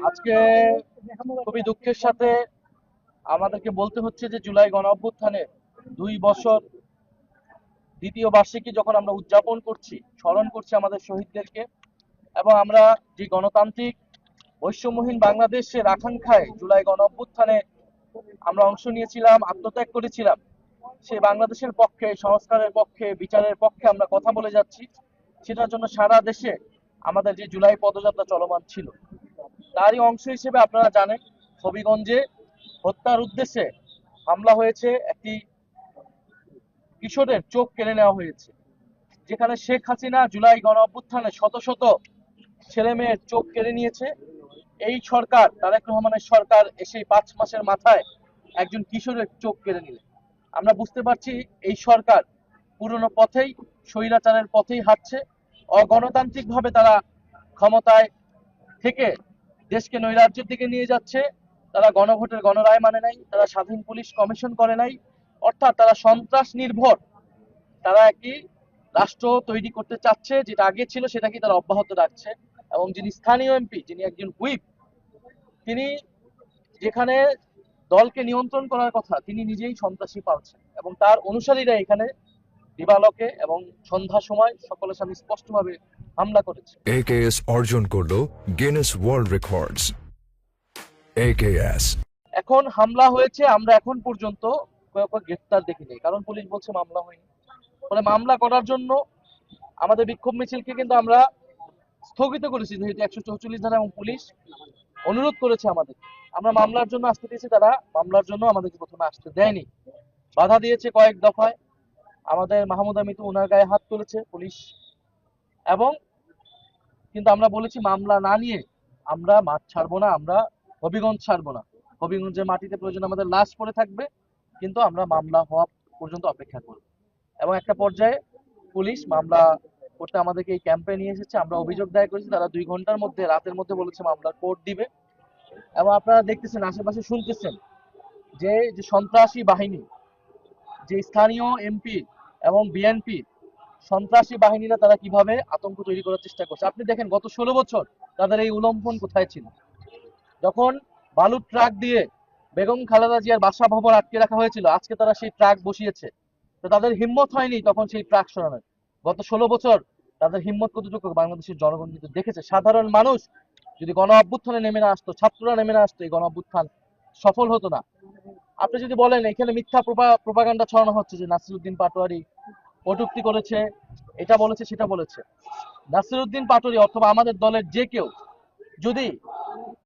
আজকে খুবই দুঃখের সাথে আমাদেরকে বলতে হচ্ছে যে জুলাই গণ অভ্যুত্থানে 2 বছর দ্বিতীয় বার্ষিকী যখন আমরা উদযাপন করছি, স্মরণ করছি আমাদের শহীদদেরকে, এবং আমরা যে গণতান্ত্রিক বৈষম্যহীন বাংলাদেশের আকাঙ্ক্ষায় জুলাই গণ অভ্যুত্থানে আমরা অংশ নিয়েছিলাম, আত্মত্যাগ করেছিলাম, সেই বাংলাদেশের পক্ষে, সংস্কারের পক্ষে, বিচারের পক্ষে আমরা কথা বলে যাচ্ছি। সেটার জন্য সারা দেশে আমাদের যে জুলাই পদযাত্রা চলমান ছিল, তারই অংশ হিসেবে আপনারা জানেন হবিগঞ্জে হত্যার উদ্দেশ্যে হামলা হয়েছে, একটি কিশোরের চোখ কেড়ে নেওয়া হয়েছে। যেখানে শেখ হাসিনা জুলাই গণ অভ্যুত্থানে শত শত ছেলে মেয়ের চোখ কেড়ে নিয়েছে, এই সরকার, তারেক রহমানের সরকার এসে 5 মাসের মাথায় একজন কিশোরের চোখ কেড়ে নিলে আমরা বুঝতে পারছি এই সরকার পুরনো পথেই, স্বৈরাচারের পথেই হাঁটছে। অগণতান্ত্রিক ভাবে তারা ক্ষমতায় থেকে দেশকে নৈরাজ্যের দিকে নিয়ে যাচ্ছে। তারা গণভোটের গণরায় মানে নাই, তারা স্বাধীন পুলিশ কমিশন করে নাই, অর্থাৎ তারা সন্ত্রাস নির্ভর তারা একটি রাষ্ট্র তৈরি করতে চাচ্ছে। যেটা আগে ছিল সেটাকে তারা অব্যাহত রাখছে। এবং যিনি স্থানীয় এমপি, যিনি একজন হুইপ, তিনি যেখানে দলকে নিয়ন্ত্রণ করার কথা, তিনি নিজেই সন্ত্রাসী পালছেন এবং তার অনুসারীরা এখানে দিবালোকে এবং সন্ধ্যার সময় সকলের সামনে স্পষ্টভাবে হামলা করেছে। একেএস অর্জন করলো গিনেস ওয়ার্ল্ড রেকর্ডস। একেএস এখন হামলা হয়েছে, আমরা এখন পর্যন্ত গ্রেফতার দেখিনি, কারণ পুলিশ বলছে মামলা হয়নি। ফলে মামলা করার জন্য আমাদের বিক্ষোভ মিছিলকে কিন্তু আমরা স্থগিত করেছি, যেহেতু 144 ধারা এবং পুলিশ অনুরোধ করেছে আমাদের, আমরা মামলার জন্য আসতে দিয়েছি, তারা মামলার জন্য আমাদেরকে প্রথমে আসতে দেয়নি, বাধা দিয়েছে কয়েক দফায়। আমাদের মাহমুদা মিতু, ওনার গায়ে হাত তুলেছে পুলিশ, এবং কিন্তু আমরা বলেছি মামলা না নিয়ে আমরা মাঠ ছাড়বো না, আমরা হবিগঞ্জ ছাড়বো না। হবিগঞ্জের মাটিতে প্রয়োজন আমাদের লাশ পড়ে থাকবে, কিন্তু আমরা মামলা হওয়া পর্যন্ত অপেক্ষা করব। এবং একটা পর্যায়ে পুলিশ মামলা করতে আমাদেরকে এই ক্যাম্পে নিয়ে এসেছে। আমরা অভিযোগ দায়ের করেছি, তারা 2 ঘন্টার মধ্যে, রাতের মধ্যে বলেছে মামলার কোর্ট দিবে। এবং আপনারা দেখতেছেন, আশেপাশে শুনতেছেন যে যে সন্ত্রাসী বাহিনী, যে স্থানীয় এমপি এবং বিএনপি সন্ত্রাসী বাহিনীরা তারা কিভাবে আতঙ্ক তৈরি করার চেষ্টা করছে। আপনি দেখেন গত 16 বছর তাদের এই উলম্ফন কোথায় ছিল। যখন বালুর ট্রাক দিয়ে বেগম খালেদা জিয়ার বাসা ভবন আটকে রাখা হয়েছিল, আজকে তারা সেই ট্রাক বসিয়েছে, তো তাদের হিম্মত হয়নি তখন সেই ট্রাক সরানোর। গত 16 বছর তাদের হিম্মত কতটুকু বাংলাদেশের জনগণ কিন্তু দেখেছে। সাধারণ মানুষ যদি গণ অভ্যুত্থানে নেমে না আসতো, ছাত্ররা নেমে না আসতো, এই গণ অভ্যুত্থান সফল হতো না। আপনি যদি বলেন এখানে মিথ্যা প্রোপাগান্ডা ছড়ানো হচ্ছে যে নাসিরউদ্দিন পাটোয়ারি কটূক্তি করেছে, এটা বলেছে, সেটা বলেছে, নাসিরউদ্দিন পাটোয়ারি অথবা আমাদের দলের যে কেউ যদি